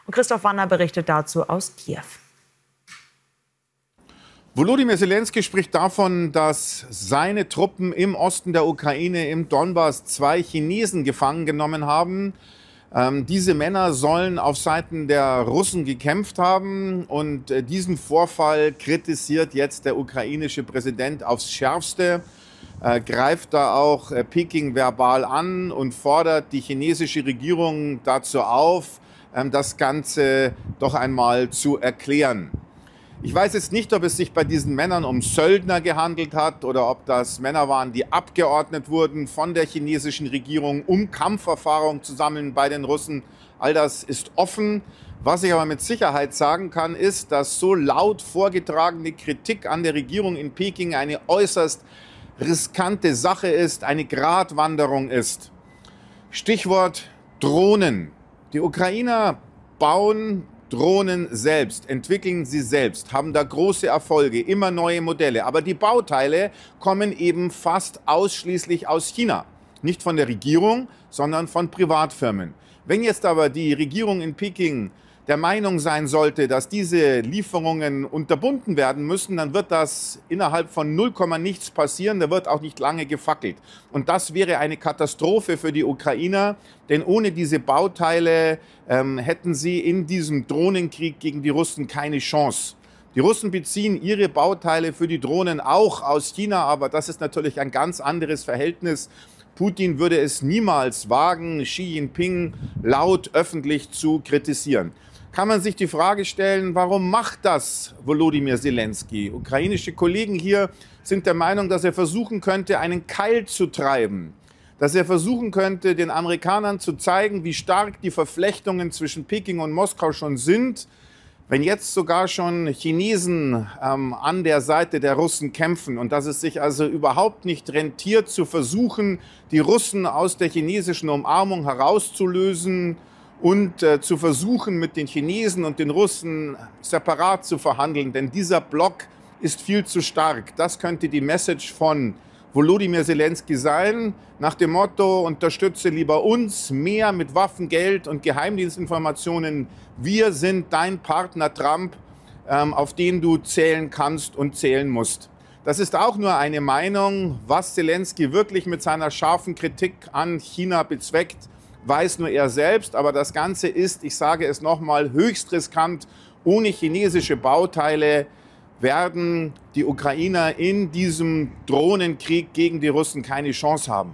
Und Christoph Wanner berichtet dazu aus Kiew. Volodymyr Zelensky spricht davon, dass seine Truppen im Osten der Ukraine, im Donbass, 2 Chinesen gefangen genommen haben. Diese Männer sollen auf Seiten der Russen gekämpft haben. Und diesen Vorfall kritisiert jetzt der ukrainische Präsident aufs Schärfste. Greift da auch Peking verbal an und fordert die chinesische Regierung dazu auf, das Ganze doch einmal zu erklären. Ich weiß jetzt nicht, ob es sich bei diesen Männern um Söldner gehandelt hat oder ob das Männer waren, die abgeordnet wurden von der chinesischen Regierung, um Kampferfahrung zu sammeln bei den Russen. All das ist offen. Was ich aber mit Sicherheit sagen kann, ist, dass so laut vorgetragene Kritik an der Regierung in Peking eine äußerst riskante Sache ist, eine Gratwanderung ist. Stichwort Drohnen. Die Ukrainer bauen Drohnen selbst, entwickeln sie selbst, haben da große Erfolge, immer neue Modelle. Aber die Bauteile kommen eben fast ausschließlich aus China. Nicht von der Regierung, sondern von Privatfirmen. Wenn jetzt aber die Regierung in Peking der Meinung sein sollte, dass diese Lieferungen unterbunden werden müssen, dann wird das innerhalb von 0, nichts passieren. Da wird auch nicht lange gefackelt. Und das wäre eine Katastrophe für die Ukrainer, denn ohne diese Bauteile hätten sie in diesem Drohnenkrieg gegen die Russen keine Chance. Die Russen beziehen ihre Bauteile für die Drohnen auch aus China, aber das ist natürlich ein ganz anderes Verhältnis. Putin würde es niemals wagen, Xi Jinping laut öffentlich zu kritisieren. Kann man sich die Frage stellen, warum macht das Volodymyr Zelensky? Ukrainische Kollegen hier sind der Meinung, dass er versuchen könnte, einen Keil zu treiben. Dass er versuchen könnte, den Amerikanern zu zeigen, wie stark die Verflechtungen zwischen Peking und Moskau schon sind. Wenn jetzt sogar schon Chinesen an der Seite der Russen kämpfen und dass es sich also überhaupt nicht rentiert, zu versuchen, die Russen aus der chinesischen Umarmung herauszulösen und zu versuchen, mit den Chinesen und den Russen separat zu verhandeln. Denn dieser Block ist viel zu stark. Das könnte die Message von Volodymyr Zelensky sein, nach dem Motto, unterstütze lieber uns, mehr mit Waffen, Geld und Geheimdienstinformationen. Wir sind dein Partner Trump, auf den du zählen kannst und zählen musst. Das ist auch nur eine Meinung. Was Zelensky wirklich mit seiner scharfen Kritik an China bezweckt, weiß nur er selbst. Aber das Ganze ist, ich sage es nochmal, höchst riskant. Ohne chinesische Bauteile werden die Ukrainer in diesem Drohnenkrieg gegen die Russen keine Chance haben.